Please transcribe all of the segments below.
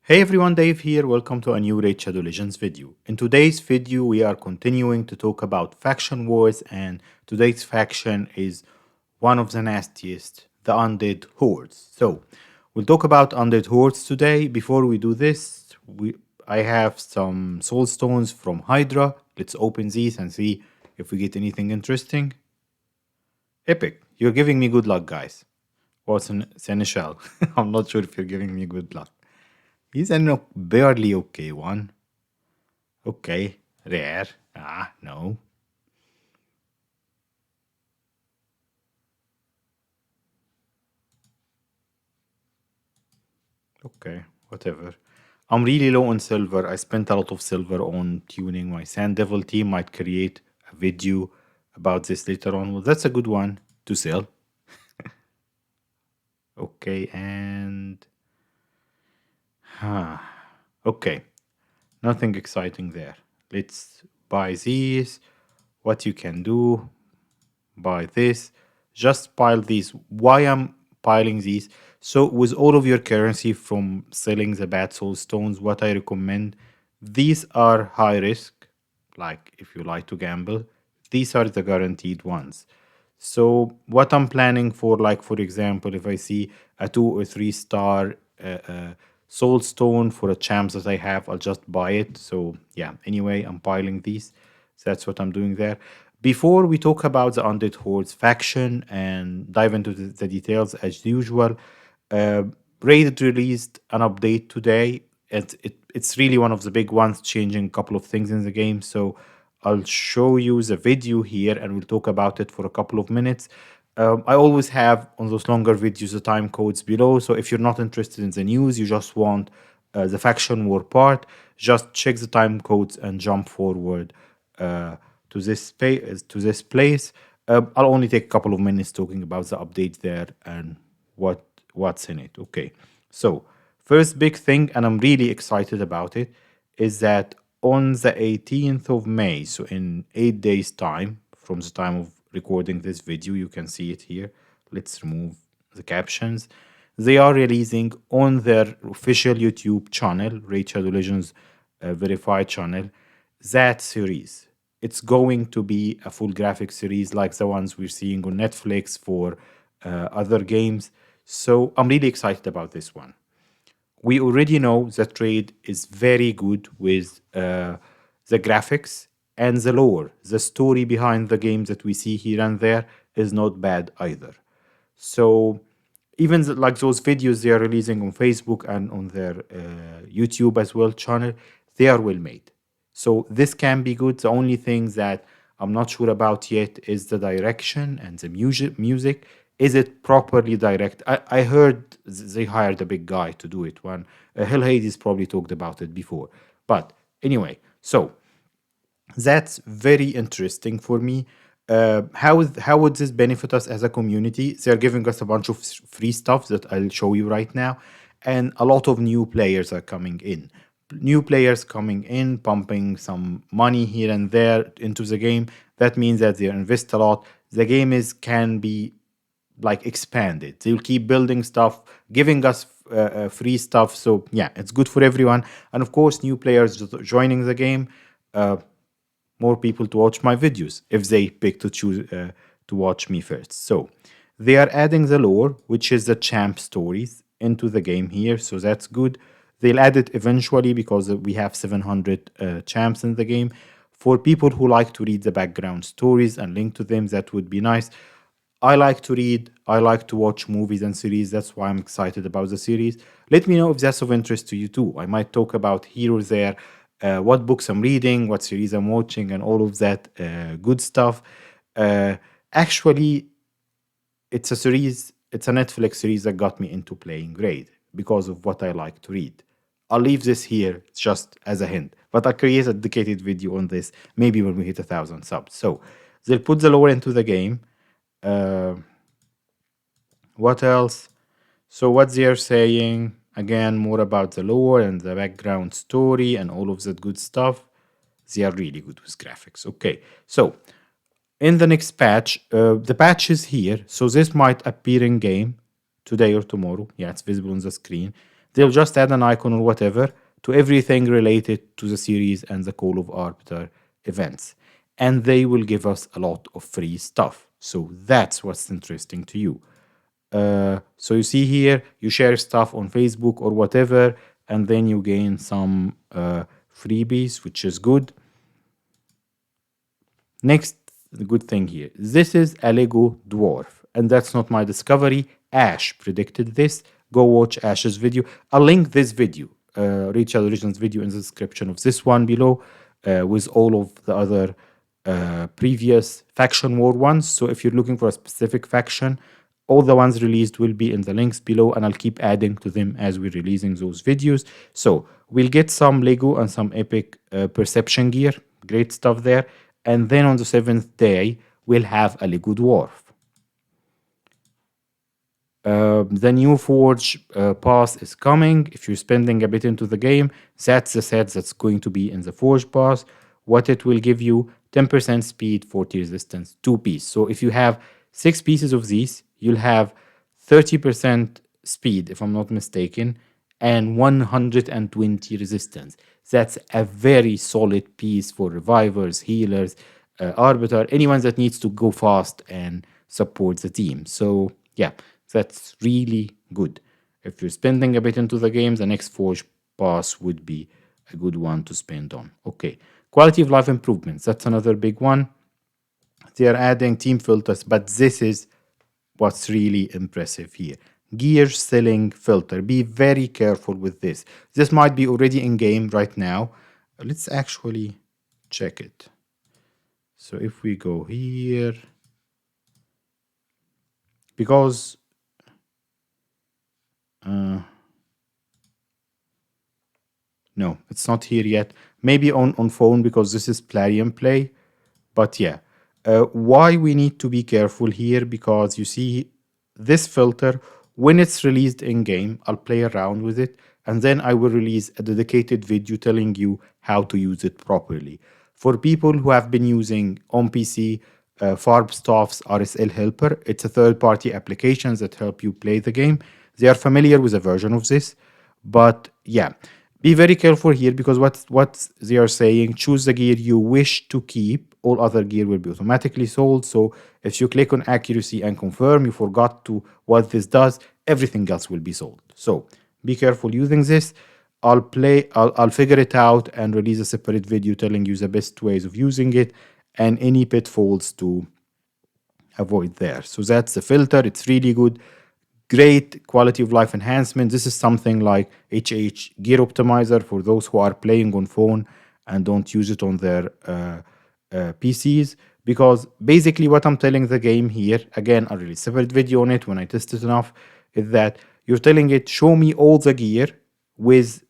Hey everyone, Dave here. Welcome to a new Raid Shadow Legends video. In today's video, we are continuing to talk about faction wars, and today's faction is one of the nastiest, the Undead Hordes. So, we'll talk about Undead Hordes today. Before we do this, I have some soul stones from Hydra. Let's open these and see if we get anything interesting. Epic. You're giving me good luck, guys. What's an Seneschal? I'm not sure if you're giving me good luck. He's a barely okay one. Okay, rare. Ah, no. Okay, whatever. I'm really low on silver. I spent a lot of silver on tuning my Sand Devil team. Might create a video about this later on. Well, that's a good one to sell. Okay, and... Okay, nothing exciting there. Let's buy these. What you can do, buy this, just pile these. Why I'm piling these? So with all of your currency from selling the bad soul stones, what I recommend, these are high risk, like if you like to gamble, these are the guaranteed ones. So what I'm planning for, like for example, if I see a 2 or 3 star soul stone for a champ that I have, I'll just buy it. So yeah, anyway, I'm piling these. So that's what I'm doing there. Before we talk about the Undead Hordes faction and dive into the details as usual, uh, Raid released an update today. It's really one of the big ones, changing a couple of things in the game. So I'll show you the video here and we'll talk about it for a couple of minutes. I always have on those longer videos the time codes below. So if you're not interested in the news, you just want the faction war part, just check the time codes and jump forward to this space, to this place. I'll only take a couple of minutes talking about the update there and what's in it. Okay, so first big thing, and I'm really excited about it, is that on the 18th of May, so in 8 days' time from the time of recording this video, you can see it here. Let's remove the captions. They are releasing on their official YouTube channel, Raid Shadow Legends verified channel, that series. It's going to be a full graphic series like the ones we're seeing on Netflix for other games. So I'm really excited about this one. We already know that Trade is very good with the graphics and the lore. The story behind the games that we see here and there is not bad either. So even like those videos they are releasing on Facebook and on their YouTube as well channel, they are well made. So this can be good. The only thing that I'm not sure about yet is the direction and the music. Is it properly direct? I heard they hired a big guy to do it. One Hell Hades probably talked about it before. But anyway, so that's very interesting for me. How would this benefit us as a community? They're giving us a bunch of free stuff that I'll show you right now, and a lot of new players are coming in. New players coming in, pumping some money here and there into the game. That means that they invest a lot. The game is can be like expanded. They'll keep building stuff, giving us free stuff. So yeah, it's good for everyone. And of course, new players joining the game. More people to watch my videos if they pick to choose to watch me first. So they are adding the lore, which is the champ stories, into the game here. So that's good. They'll add it eventually because we have 700 champs in the game. For people who like to read the background stories and link to them, that would be nice. I like to read, I like to watch movies and series. That's why I'm excited about the series. Let me know if that's of interest to you too. I might talk about here or there, what books I'm reading, what series I'm watching, and all of that good stuff. Actually, it's a series, it's a Netflix series that got me into playing Raid because of what I like to read. I'll leave this here just as a hint, but I'll create a dedicated video on this maybe when we hit 1,000 subs. So they'll put the lore into the game. Uh, what else? So what they are saying, again, more about the lore and the background story and all of that good stuff. They are really good with graphics. Okay, so in the next patch, the patch is here. So this might appear in game today or tomorrow. Yeah, it's visible on the screen. They'll just add an icon or whatever to everything related to the series and the Call of Arbiter events. And they will give us a lot of free stuff. So that's what's interesting to you. So you see here, you share stuff on Facebook or whatever, and then you gain some freebies, which is good. Next, the good thing here. This is a Lego dwarf, and that's not my discovery. Ash predicted this. Go watch Ash's video. I'll link this video, Rachel Origins video, in the description of this one below, with all of the other previous faction war ones. So if you're looking for a specific faction, all the ones released will be in the links below, and I'll keep adding to them as we're releasing those videos. So we'll get some Lego and some epic perception gear. Great stuff there. And then on the 7th day, we'll have a Lego dwarf. The new Forge pass is coming. If you're spending a bit into the game, that's the set that's going to be in the Forge pass. What it will give you: 10% speed, 40 resistance, 2 pieces. So if you have 6 pieces of these, you'll have 30% speed, if I'm not mistaken, and 120 resistance. That's a very solid piece for revivers, healers, arbiter, anyone that needs to go fast and support the team. So yeah, that's really good. If you're spending a bit into the game, the next Forge pass would be a good one to spend on. Okay, quality of life improvements. That's another big one. They are adding team filters, but this is what's really impressive here. Gear selling filter. Be very careful with this. This might be already in game right now. Let's actually check it. So if we go here, because no, it's not here yet. Maybe on phone, because this is Plarium Play. But yeah, why we need to be careful here, because you see this filter, when it's released in game, I'll play around with it, and then I will release a dedicated video telling you how to use it properly. For people who have been using on PC, Farbstoff's RSL Helper, it's a third-party application that help you play the game. They are familiar with a version of this, but yeah, be very careful here, because what they are saying: choose the gear you wish to keep. All other gear will be automatically sold. So if you click on accuracy and confirm, you forgot to what this does, everything else will be sold. So be careful using this. I'll figure it out and release a separate video telling you the best ways of using it and any pitfalls to avoid there. So that's the filter. It's really good. Great quality of life enhancement. This is something like HH Gear Optimizer for those who are playing on phone and don't use it on their PCs. Because basically what I'm telling the game here, again, I'll release a separate video on it when I test it enough, is that you're telling it, show me all the gear with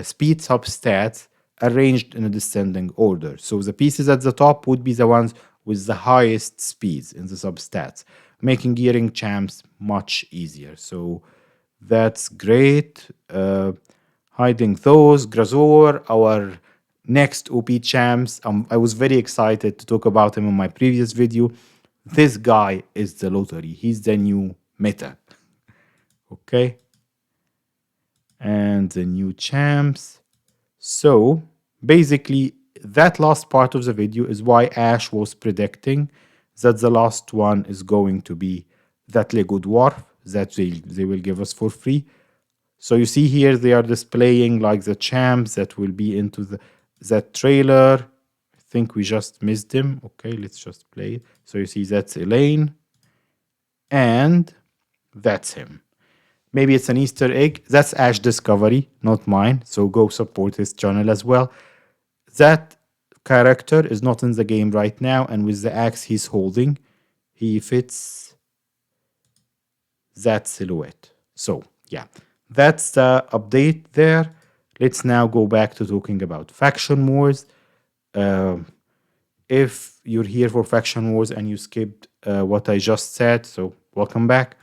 speed substats arranged in a descending order. So the pieces at the top would be the ones with the highest speeds in the substats, making gearing champs much easier. So that's great. Hiding those. Grazor, our next OP champs. I was very excited to talk about him in my previous video. This guy is the lottery. He's the new meta. Okay. And the new champs. So basically, that last part of the video is why Ash was predicting that the last one is going to be that Lego dwarf that they will give us for free. So you see here they are displaying like the champs that will be into that trailer. I think we just missed him. Okay, let's just play it. So you see that's Elaine, and that's him. Maybe it's an Easter egg. That's Ash Discovery, not mine. So go support his channel as well. That character is not in the game right now, and with the axe he's holding, he fits that silhouette. So yeah, that's the update there. Let's now go back to talking about faction wars. If you're here for faction wars and you skipped what I just said, so welcome back.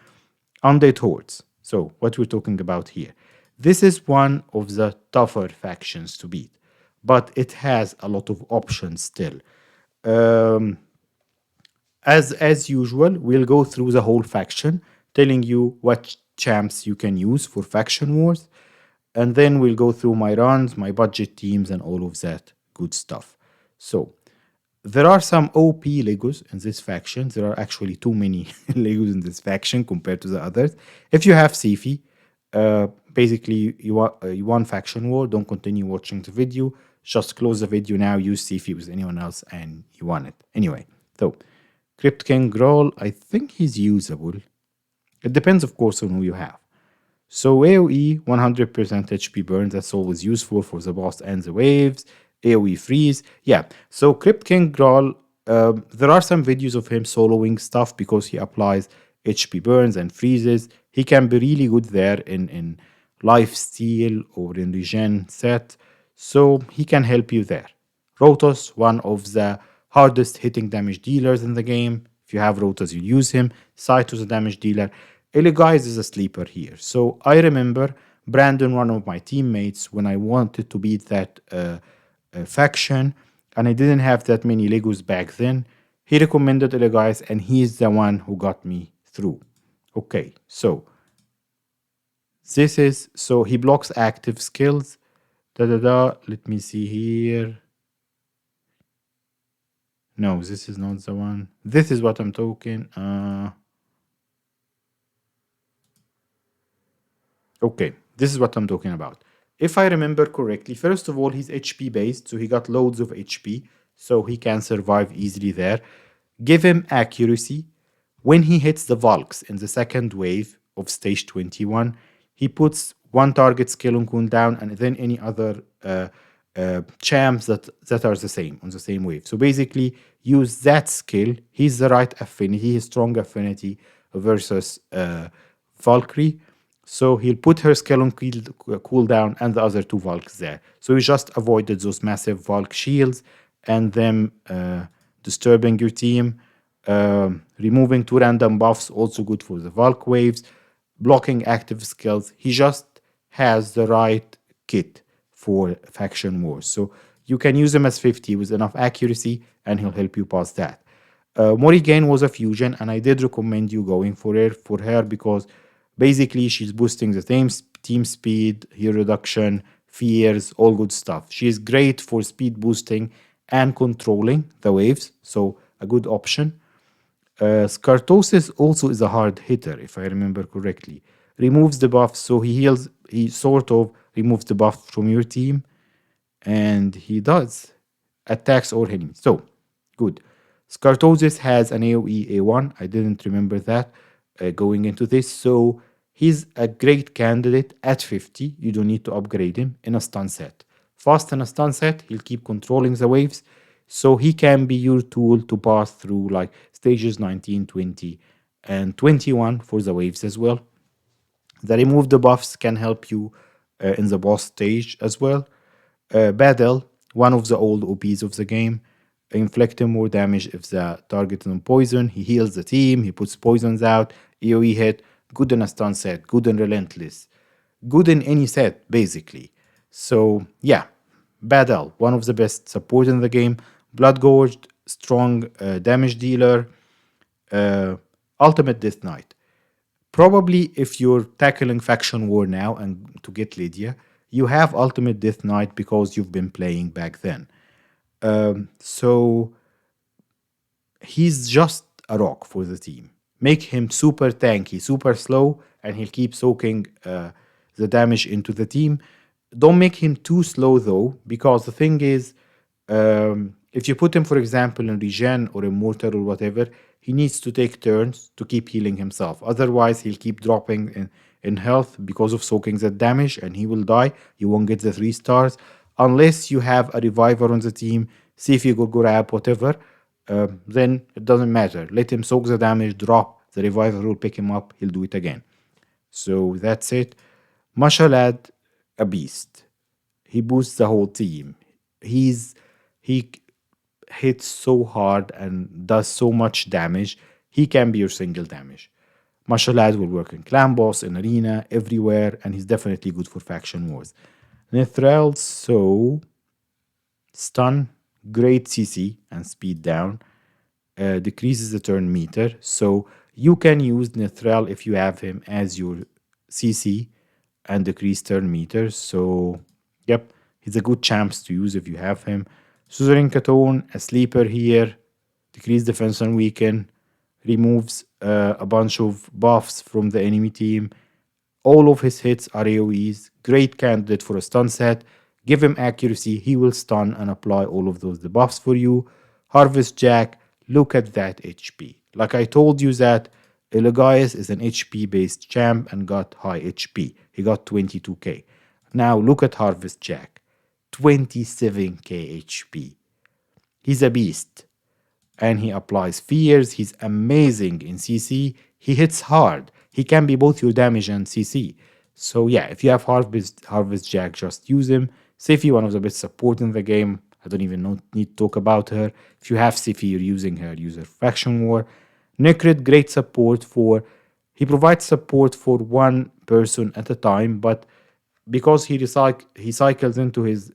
Undead Hordes. So what we're talking about here. This is one of the tougher factions to beat, but it has a lot of options still. As usual, we'll go through the whole faction, telling you what champs you can use for faction wars. and then we'll go through my runs, my budget teams, and all of that good stuff. So there are some OP Legos in this faction. There are actually too many Legos in this faction compared to the others. If you have Sifi, basically you won faction war. Don't continue watching the video. Just close the video now. Use Sifi with anyone else, and you won it anyway. So Crypt King Growl, I think he's usable. It depends, of course, on who you have. So AoE 100% HP burn, that's always useful for the boss and the waves. AoE freeze, yeah. So Crypt King Grawl, there are some videos of him soloing stuff because he applies HP burns and freezes. He can be really good there in life steal or in regen set, so he can help you there. Rotos, one of the hardest hitting damage dealers in the game. If you have Rotos, you use him. Saito's a damage dealer. Guys is a sleeper here. So I remember Brandon, one of my teammates, when I wanted to beat that faction and I didn't have that many Legos back then, he recommended guys and he's the one who got me through. Okay, so this is, so he blocks active skills. Let me see here. No, this is not the one. This is what I'm talking. Okay, this is what I'm talking about. If I remember correctly, first of all, he's HP based, so he got loads of HP, so he can survive easily there. Give him accuracy. When he hits the Valks in the second wave of stage 21, he puts one target skill on cooldown and then any other champs that are the same on the same wave. So basically, use that skill. He's the right affinity, his strong affinity versus Valkyrie. So he'll put her skill on cooldown and the other two Valks there. So he just avoided those massive Valk shields and them disturbing your team. Removing two random buffs, also good for the Valk waves. Blocking active skills. He just has the right kit for faction wars. So you can use him as 50 with enough accuracy and he'll help you pass that. Morrigan was a fusion and I did recommend you going for her because basically she's boosting the team speed, heal reduction, fears, all good stuff. She is great for speed boosting and controlling the waves, so a good option. Skartosis also is a hard hitter, if I remember correctly. Removes the buff, so he sort of removes the buff from your team, and he does attacks all enemies. So, good. Skartosis has an AoE A1. I didn't remember that going into this. So, he's a great candidate at 50. You don't need to upgrade him in a stun set. Fast in a stun set, he'll keep controlling the waves. So, he can be your tool to pass through like stages 19, 20, and 21 for the waves as well. The remove the buffs can help you in the boss stage as well. Battle, one of the old OPs of the game, inflicting more damage if the target is on poison. He heals the team, he puts poisons out, AoE hit, good in a stun set, good in relentless, good in any set basically. So yeah, Battle, one of the best support in the game. Blood Gorged, strong damage dealer. Ultimate Death Knight. Probably if you're tackling faction war now and to get Lydia, you have Ultimate Death Knight because you've been playing back then. So he's just a rock for the team. Make him super tanky, super slow, and he'll keep soaking the damage into the team. Don't make him too slow though, because the thing is, if you put him, for example, in regen or immortal or whatever, he needs to take turns to keep healing himself. Otherwise, he'll keep dropping in health because of soaking that damage and he will die. You won't get the 3 stars unless you have a reviver on the team. See if you go grab whatever. Then it doesn't matter. Let him soak the damage, drop. The reviver will pick him up. He'll do it again. So that's it. Mashalad, a beast. He boosts the whole team. He hits so hard and does so much damage. He can be your single damage. Mashalad will work in clan boss, in arena, everywhere, and he's definitely good for faction wars. Nithrel, so stun, great CC and speed down, decreases the turn meter. So you can use Nithrel if you have him as your CC and decrease turn meters. So, yep, he's a good champs to use if you have him. Suzerain Katon, a sleeper here, decrease defense and weaken, removes a bunch of buffs from the enemy team. All of his hits are AoEs. Great candidate for a stun set. Give him accuracy, he will stun and apply all of those debuffs for you. Harvest Jack, look at that HP. Like I told you that Eligius is an HP based champ and got high HP. He got 22k. Now look at Harvest Jack, 27k HP. He's a beast and he applies fears. He's amazing in CC. He hits hard. He can be both your damage and CC. So yeah, if you have Harvest Jack, just use him. Sify, one of the best support in the game. I don't even need to talk about her. If you have Sify, you're using her. Use her Faction War. Necrit, great support for. He provides support for one person at a time, but because he cycles into his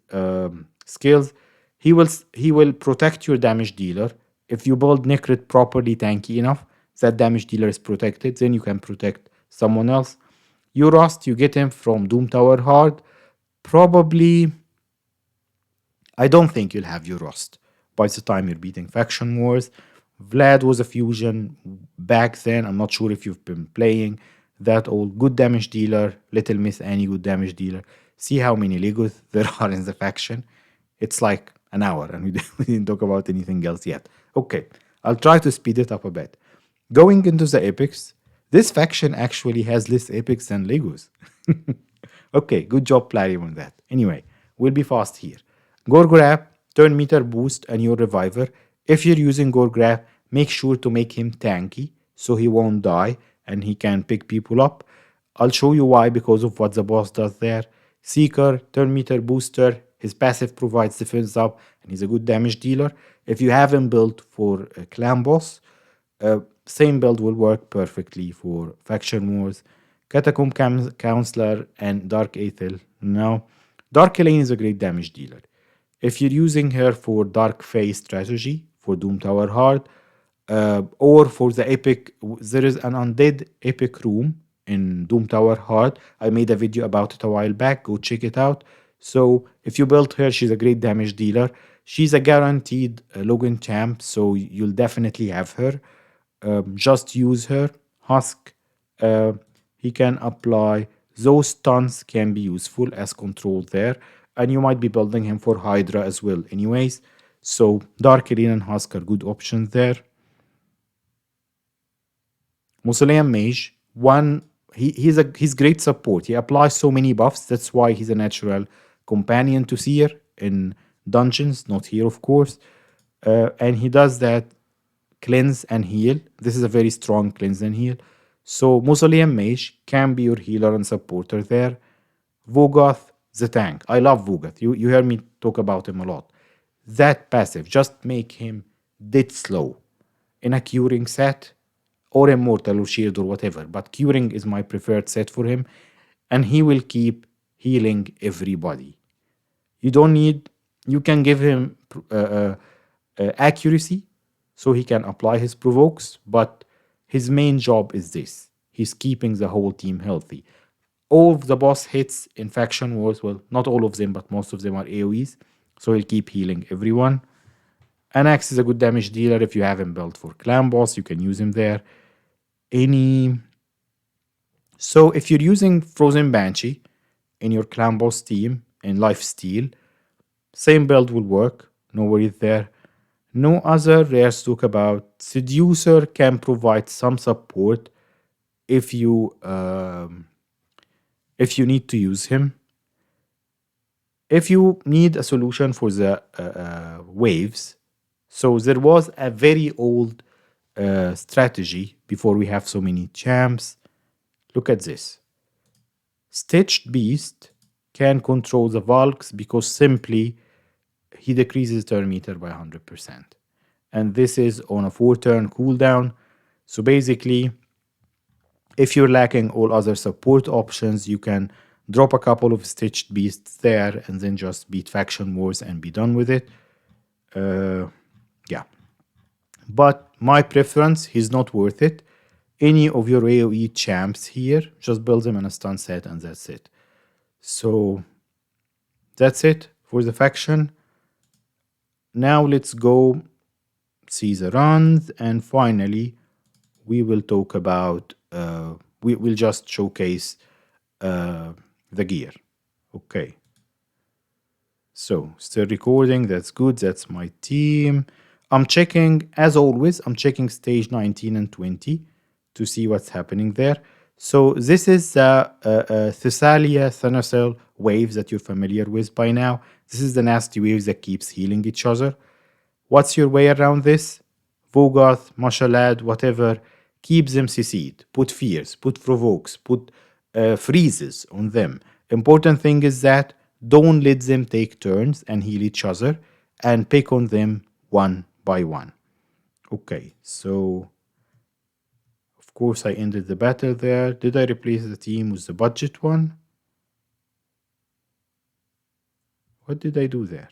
skills, he will protect your damage dealer. If you build Necrit properly tanky enough, that damage dealer is protected, then you can protect someone else. Your Rust, you get him from Doom Tower Hard. Probably, I don't think you'll have your Rust by the time you're beating Faction Wars. Vlad was a fusion back then. I'm not sure if you've been playing that old. Good damage dealer, Little Miss Annie, good damage dealer. See how many Legos there are in the faction. It's like an hour and we didn't talk about anything else yet. Okay, I'll try to speed it up a bit. Going into the epics, this faction actually has less epics than Legos. Okay, good job, Plarium, on that. Anyway, we'll be fast here. Gorgrab, turn meter boost, and your reviver. If you're using Gorgrab, make sure to make him tanky so he won't die and he can pick people up. I'll show you why because of what the boss does there. Seeker, turn meter booster. His passive provides defense up and he's a good damage dealer. If you have him built for a clan boss, same build will work perfectly for Faction Wars. Catacomb Counselor and Dark Aethel. Now, Dark Elaine is a great damage dealer. If you're using her for Dark Phase strategy, for Doom Tower Hard, or for the epic, there is an undead epic room in Doom Tower Hard. I made a video about it a while back. Go check it out. So if you build her, she's a great damage dealer. She's a guaranteed Logan champ, so you'll definitely have her. Just use her. Husk, he can apply. Those stuns can be useful as control there. And you might be building him for Hydra as well anyways. So Dark Arena and Husk are good options there. Mausoleum Mage, he's great support. He applies so many buffs. That's why he's a natural companion to Seer in dungeons, not here of course. And he does that cleanse and heal. This is a very strong cleanse and heal. So Mausoleum Mage can be your healer and supporter there. Vogoth, the tank. I love Vogoth. You hear me talk about him a lot. That passive, just make him dead slow in a curing set or immortal or shield or whatever. But curing is my preferred set for him. And he will keep healing everybody. You can give him accuracy so he can apply his provokes, but his main job is this. He's keeping the whole team healthy. All of the boss hits in Faction Wars, well, not all of them, but most of them are AoEs, so he'll keep healing everyone. Anax is a good damage dealer. If you have him built for Clan Boss, you can use him there. So if you're using Frozen Banshee in your Clan Boss team in Lifesteal, same build will work. No worries there. No other rares to talk about. Seducer can provide some support if you need to use him. If you need a solution for the waves, so there was a very old strategy before we have so many champs. Look at this. Stitched Beast can control the Valks because simply he decreases turn meter by 100%. And this is on a 4-turn cooldown. So basically, if you're lacking all other support options, you can drop a couple of Stitched Beasts there and then just beat Faction Wars and be done with it. Yeah. But my preference, he's not worth it. Any of your AoE champs here, just build them in a stun set and that's it. So that's it for the faction. Now let's go see the runs, and finally we will talk about we will just showcase uh, the gear. Okay, so still recording, that's good, that's my team. I'm checking, as always, I'm checking stage 19 and 20 to see what's happening there. So this is the Thessalia Thanocel waves that you're familiar with by now. This is the nasty waves that keeps healing each other. What's your way around this? Vogoth, Mashalad, whatever, keep them CC'd. Put fears, put provokes, put freezes on them. Important thing is that don't let them take turns and heal each other and pick on them one by one. Okay, so of course I ended the battle there. Did I replace the team with the budget one? What did I do there?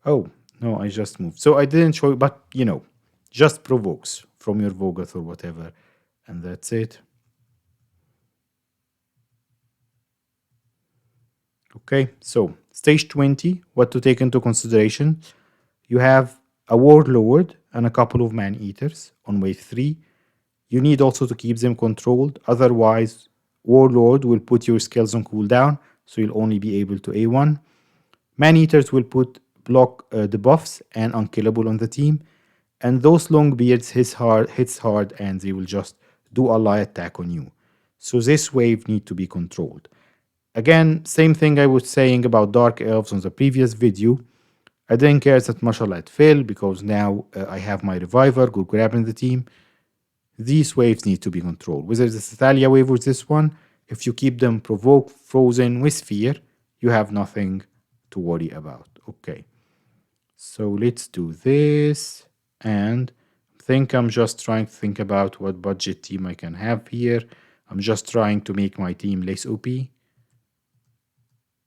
Oh, no, I just moved. So I didn't show, but just provokes from your Vogoth or whatever. And that's it. Okay, so stage 20, what to take into consideration. You have a Warlord and a couple of Man Eaters on wave 3. You need also to keep them controlled, otherwise, Warlord will put your skills on cooldown, so you'll only be able to A1. Man Eaters will put block debuffs and unkillable on the team, and those long beards hits hard and they will just do ally attack on you. So this wave need to be controlled. Again, same thing I was saying about Dark Elves on the previous video. I didn't care that Mashallah failed because now I have my Reviver, good grab in the team. These waves need to be controlled. Whether it's the Thalia wave or this one, if you keep them provoked, frozen with fear, you have nothing to worry about. Okay, so let's do this. And I'm just trying to think about what budget team I can have here. I'm just trying to make my team less OP.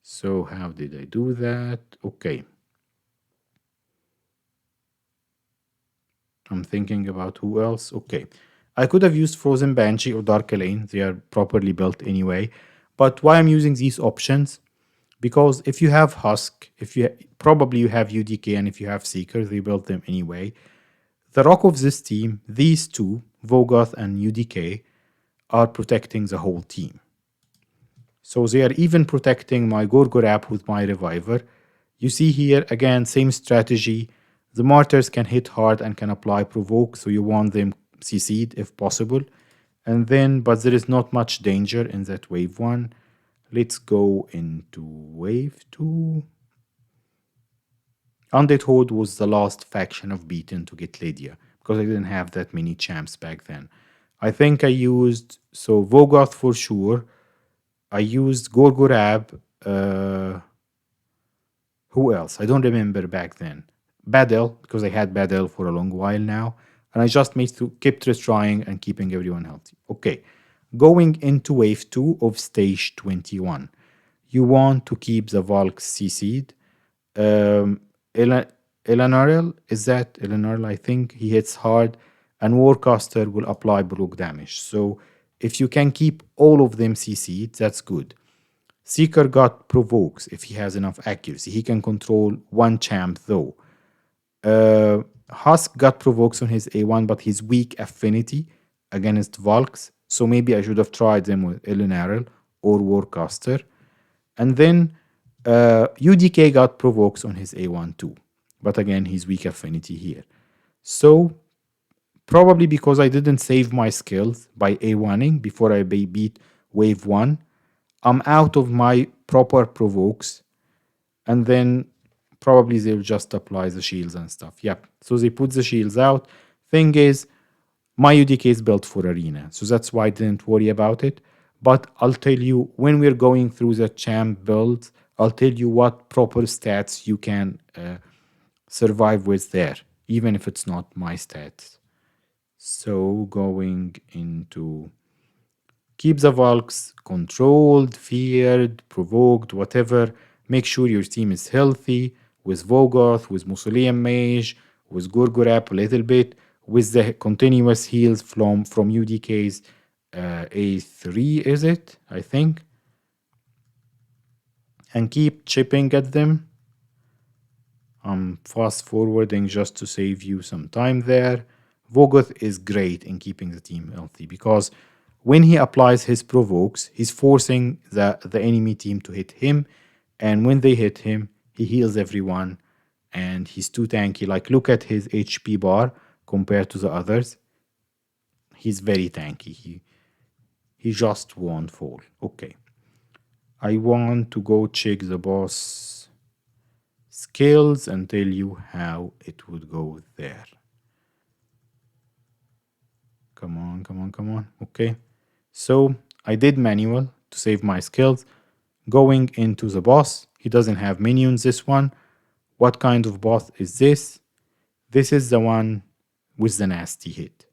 So how did I do that? Okay. I'm thinking about who else. Okay. I could have used Frozen Banshee or Dark Lane. They are properly built anyway. But why I'm using these options? Because if you have Husk, if you probably you have UDK, and if you have Seeker, they built them anyway. The rock of this team, these two, Vogoth and UDK, are protecting the whole team. So they are even protecting my Gorgorap with my Reviver. You see here, again, same strategy. The Martyrs can hit hard and can apply Provoke, so you want them CC'd if possible. And then, but there is not much danger in that wave 1. Let's go into wave 2. Undead Horde was the last faction of beaten to get Lydia, because I didn't have that many champs back then. I think I used, so Vogoth for sure. I used Gorgorab. Who else? I don't remember back then. Badel, because I had Badel for a long while now. And I just kept trying and keeping everyone healthy. Okay, going into wave 2 of stage 21. You want to keep the Valks CC'd. Elanarel, is that Elanarel? I think he hits hard, and Warcaster will apply block damage. So if you can keep all of them CC'd, that's good. Seeker got provokes if he has enough accuracy. He can control one champ though. Husk got provokes on his A1, but he's weak affinity against Valks. So maybe I should have tried them with Elenarel or Warcaster. And then UDK got provokes on his A1 too. But again, he's weak affinity here. So probably because I didn't save my skills by A1ing before I beat wave 1, I'm out of my proper provokes, and then probably they'll just apply the shields and stuff. Yep. So they put the shields out. Thing is, my UDK is built for arena, so that's why I didn't worry about it. But I'll tell you, when we're going through the champ build, I'll tell you what proper stats you can survive with there, even if it's not my stats. So going into keep the Valks controlled, feared, provoked, whatever. Make sure your team is healthy with Vogoth, with Mausoleum Mage, with Gorgorap a little bit, with the continuous heals from UDKs. A3, is it? I think. And keep chipping at them. I'm fast forwarding just to save you some time there. Vogoth is great in keeping the team healthy because when he applies his provokes, he's forcing the enemy team to hit him. And when they hit him, he heals everyone. And he's too tanky. Like, look at his HP bar compared to the others. He's very tanky. He just won't fall. Okay. I want to go check the boss skills and tell you how it would go there. Come on, come on, come on. Okay. So I did manual to save my skills. Going into the boss, he doesn't have minions, this one. What kind of boss is this? This is the one with the nasty hit.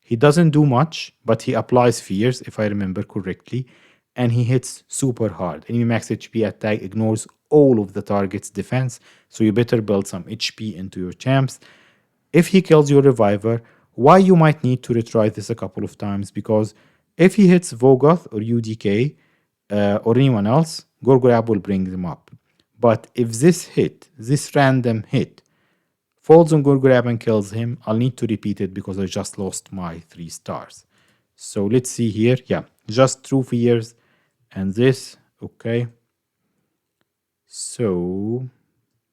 He doesn't do much, but he applies fears, if I remember correctly, and he hits super hard. Enemy max HP attack ignores all of the target's defense, so you better build some HP into your champs. If he kills your reviver, why you might need to retry this a couple of times, because if he hits Vogoth or UDK or anyone else, Gorgorab will bring them up. But if this random hit, falls on Gorgorab and kills him, I'll need to repeat it because I just lost my 3 stars. So let's see here. Yeah, just true fears and this. Okay. So,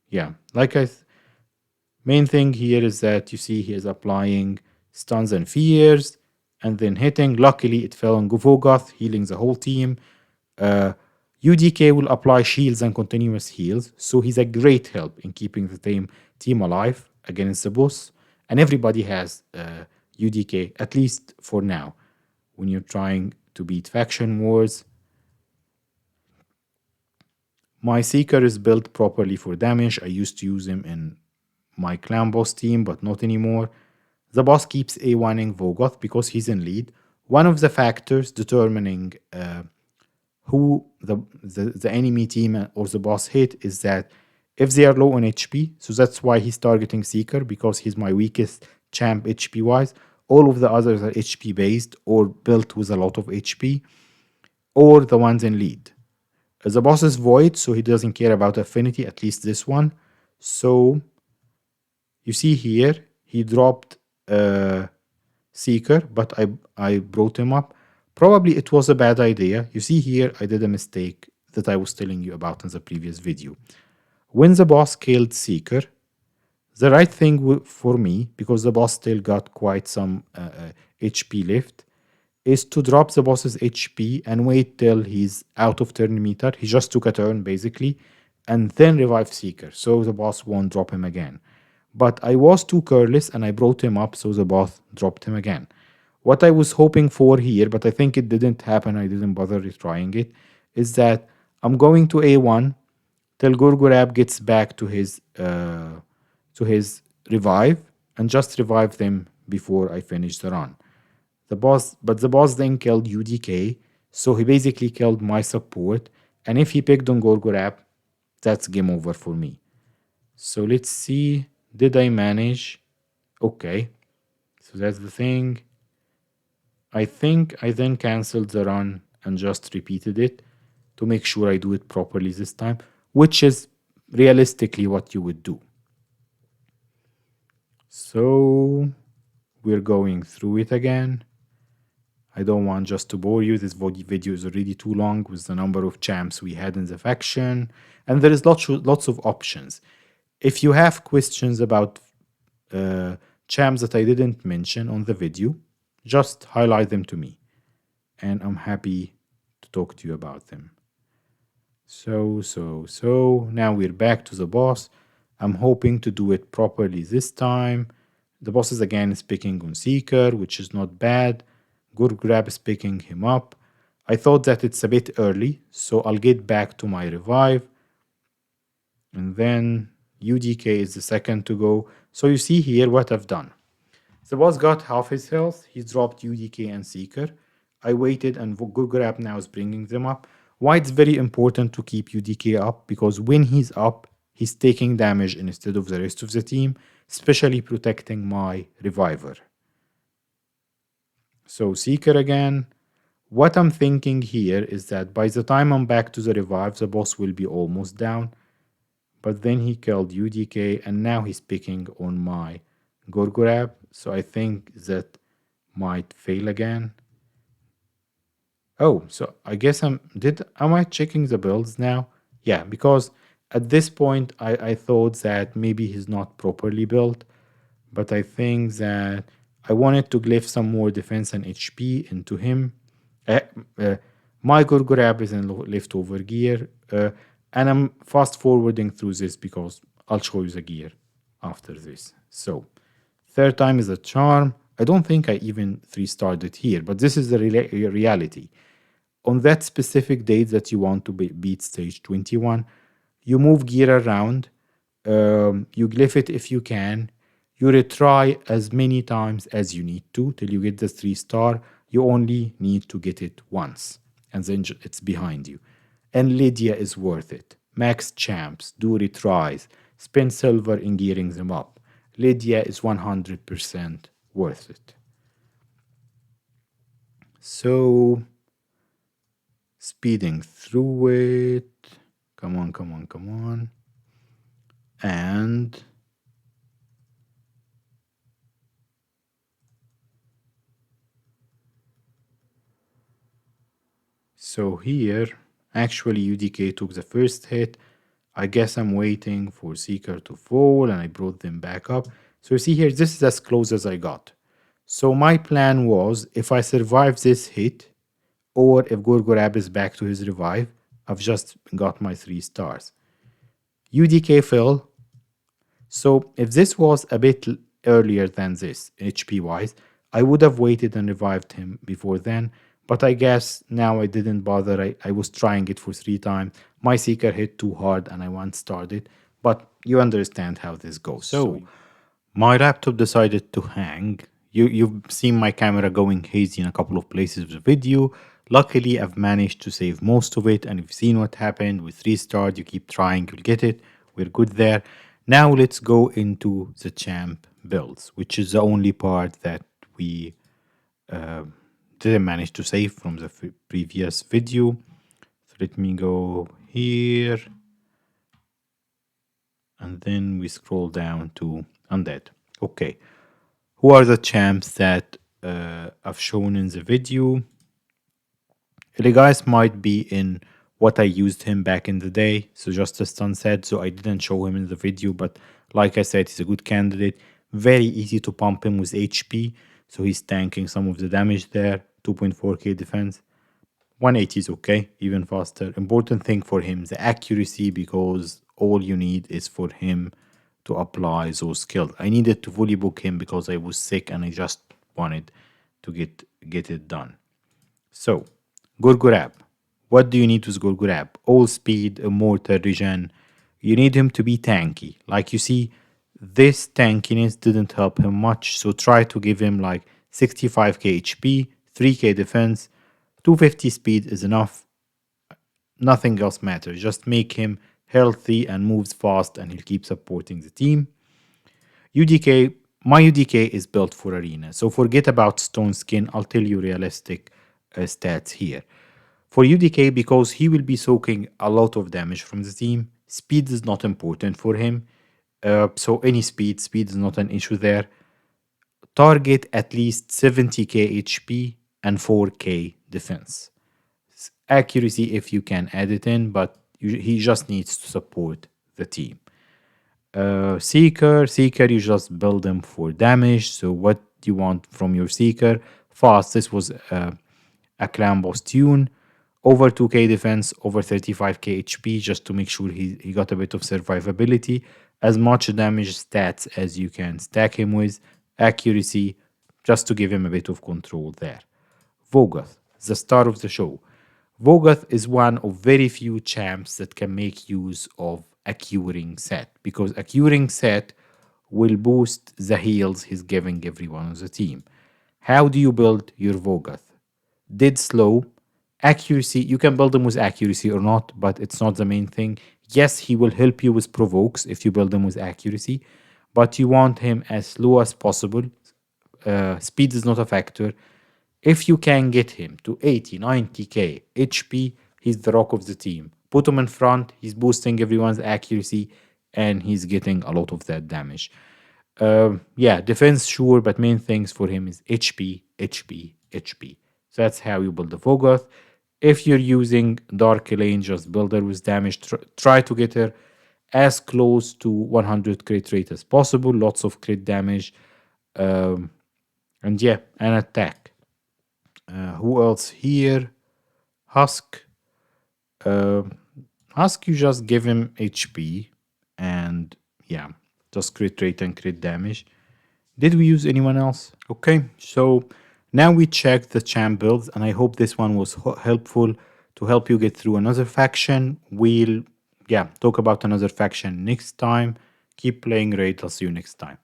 yeah, main thing here is that you see he is applying stuns and fears and then hitting. Luckily, it fell on Vogoth, healing the whole team. UDK will apply shields and continuous heals, so he's a great help in keeping the team alive against the boss. And everybody has UDK, at least for now, when you're trying to beat faction wars. My Seeker is built properly for damage. I used to use him in my clan boss team, but not anymore. The boss keeps A1ing Vogoth because he's in lead. One of the factors determining who the enemy team or the boss hit is that if they are low on HP, so that's why he's targeting Seeker, because he's my weakest champ HP wise. All of the others are HP based or built with a lot of HP, or the ones in lead. The boss is void, so he doesn't care about affinity, at least this one. So you see here, he dropped Seeker, but I brought him up. Probably it was a bad idea. You see here, I did a mistake that I was telling you about in the previous video. When the boss killed Seeker, the right thing for me, because the boss still got quite some HP left, is to drop the boss's HP and wait till he's out of turn meter. He just took a turn, basically, and then revive Seeker, so the boss won't drop him again. But I was too careless and I brought him up, so the boss dropped him again. What I was hoping for here, but I think it didn't happen, I didn't bother retrying it, is that I'm going to A1 till Gorgorab gets back to his revive, and just revive them before I finish the run. The boss then killed UDK, so he basically killed my support, and if he picked on Gorgorab, that's game over for me. So let's see, did I manage? Okay, so that's the thing. I think I then canceled the run and just repeated it to make sure I do it properly this time, which is realistically what you would do. So we're going through it again. I don't want just to bore you. This video is already too long with the number of champs we had in the faction, and there is lots of options. If you have questions about champs that I didn't mention on the video, just highlight them to me, and I'm happy to talk to you about them. So now we're back to the boss. I'm hoping to do it properly this time. The boss is again picking on Seeker, which is not bad. Gorgorab is picking him up. I thought that it's a bit early, so I'll get back to my revive. And then UDK is the second to go. So you see here what I've done. The boss got half his health. He dropped UDK and Seeker. I waited, and Gorgorab now is bringing them up. Why it's very important to keep UDK up, because when he's up, he's taking damage instead of the rest of the team, especially protecting my reviver. So Seeker again. What I'm thinking here is that by the time I'm back to the revive, the boss will be almost down. But then he killed UDK and now he's picking on my Gorgorab. So I think that might fail again. Oh, so I guess am I checking the builds now? Yeah, because at this point I thought that maybe he's not properly built, but I think that I wanted to glyph some more defense and HP into him. Uh, uh, my Gorgorab is in leftover gear, and I'm fast forwarding through this because I'll show you the gear after this. So, third time is a charm. I don't think I even 3-starred it here, but this is the reality. On that specific date that you want to beat stage 21, you move gear around, you glyph it if you can, you retry as many times as you need to till you get the 3-star. You only need to get it once, and then it's behind you. And Lydia is worth it. Max champs, do retries, spend silver in gearing them up. Lydia is 100% worth it. So, speeding through it. Come on, come on, come on. And so here, actually UDK took the first hit. I guess I'm waiting for Seeker to fall and I brought them back up. So you see here, this is as close as I got. So my plan was, if I survive this hit, or if Gorgorab is back to his revive, I've just got my 3 stars. UDK fell. So if this was a bit earlier than this, HP wise, I would have waited and revived him before then. But I guess now I didn't bother. I was trying it for 3 times. My Seeker hit too hard and I once started. But you understand how this goes. So my laptop decided to hang. You've seen my camera going hazy in a couple of places with the video. Luckily, I've managed to save most of it, and you've seen what happened with restart. You keep trying, you'll get it. We're good there. Now let's go into the champ builds, which is the only part that we didn't manage to save from the previous video. So let me go here. And then we scroll down to Undead. Okay. Who are the champs that I've shown in the video? Legace might be in what I used him back in the day, so just as Stan said, so I didn't show him in the video, but like I said, he's a good candidate. Very easy to pump him with HP, so he's tanking some of the damage there. 2.4k defense. 180 is okay, even faster. Important thing for him, the accuracy, because all you need is for him to apply those skills. I needed to fully book him because I was sick and I just wanted to get it done. So, Gorgorab. What do you need with Gorgorab? All speed, immortal regen. You need him to be tanky. Like you see, this tankiness didn't help him much, so try to give him like 65k HP, 3k defense, 250 speed is enough. Nothing else matters. Just make him healthy and moves fast, and he'll keep supporting the team. UDK, my UDK is built for arena, so forget about stone skin. I'll tell you realistic stats here. For UDK, because he will be soaking a lot of damage from the team, speed is not important for him. So any speed is not an issue there. Target at least 70k HP and 4k defense. Accuracy if you can add it in, but he just needs to support the team. Seeker, you just build him for damage. So what do you want from your Seeker? Fast, this was a clan boss tune. Over 2k defense, over 35k HP, just to make sure he got a bit of survivability. As much damage stats as you can stack him with. Accuracy, just to give him a bit of control there. Vogoth, the star of the show. Vogoth is one of very few champs that can make use of a curing set, because a curing set will boost the heals he's giving everyone on the team. How do you build your Vogoth? Dead slow, accuracy, you can build him with accuracy or not, but it's not the main thing. Yes, he will help you with provokes if you build him with accuracy, but you want him as slow as possible. Speed is not a factor. If you can get him to 80, 90k HP, he's the rock of the team. Put him in front, he's boosting everyone's accuracy, and he's getting a lot of that damage. Yeah, defense, sure, but main things for him is HP, HP, HP. So that's how you build the Vogoth. If you're using Dark Lane, just build her with damage. Try to get her as close to 100 crit rate as possible. Lots of crit damage. Um, and yeah, an attack. Who else here? Husk. Uh, Husk, you just give him HP and yeah, just crit rate and crit damage. Did we use anyone else? Okay, so now we checked the champ builds, and I hope this one was helpful to help you get through another faction. We'll, yeah, talk about another faction next time. Keep playing Raid. I'll see you next time.